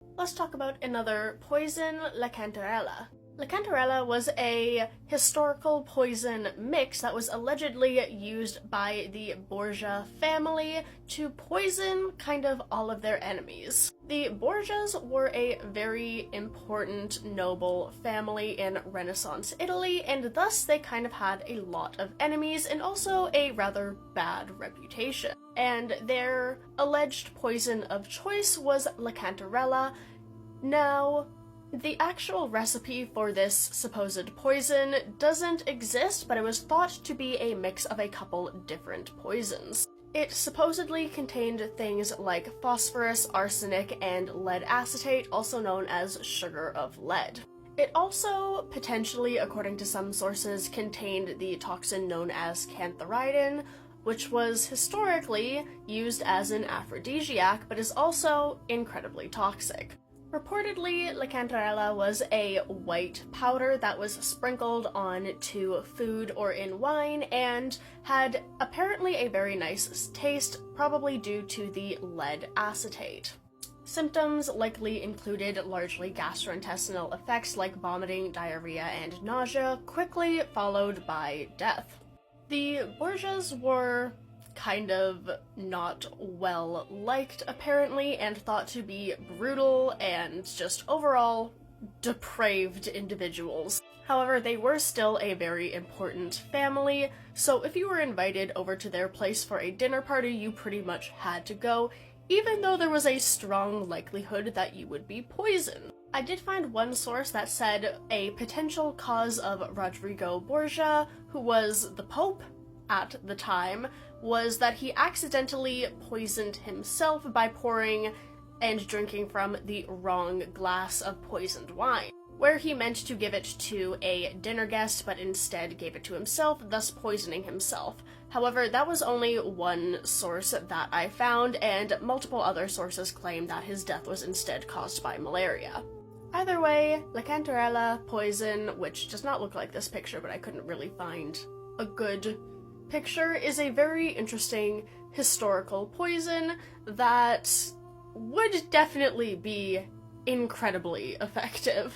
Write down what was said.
Let's talk about another poison, La Cantarella. La Cantarella was a historical poison mix that was allegedly used by the Borgia family to poison kind of all of their enemies. The Borgias were a very important noble family in Renaissance Italy, and thus they kind of had a lot of enemies and also a rather bad reputation. And their alleged poison of choice was La Cantarella. Now, the actual recipe for this supposed poison doesn't exist, but it was thought to be a mix of a couple different poisons. It supposedly contained things like phosphorus, arsenic, and lead acetate, also known as sugar of lead. It also, potentially, according to some sources, contained the toxin known as cantharidin, which was historically used as an aphrodisiac, but is also incredibly toxic. Reportedly, La Cantarella was a white powder that was sprinkled onto food or in wine and had apparently a very nice taste, probably due to the lead acetate. Symptoms likely included largely gastrointestinal effects like vomiting, diarrhea, and nausea, quickly followed by death. The Borgias were kind of not well liked, apparently, and thought to be brutal and just overall depraved individuals. However, they were still a very important family, so if you were invited over to their place for a dinner party, you pretty much had to go, even though there was a strong likelihood that you would be poisoned. I did find one source that said a potential cause of Rodrigo Borgia, who was the Pope at the time, was that he accidentally poisoned himself by pouring and drinking from the wrong glass of poisoned wine, where he meant to give it to a dinner guest but instead gave it to himself, thus poisoning himself. However, that was only one source that I found, and multiple other sources claim that his death was instead caused by malaria. Either way, La Cantarella poison, which does not look like this picture, but I couldn't really find a good picture, is a very interesting historical poison that would definitely be incredibly effective.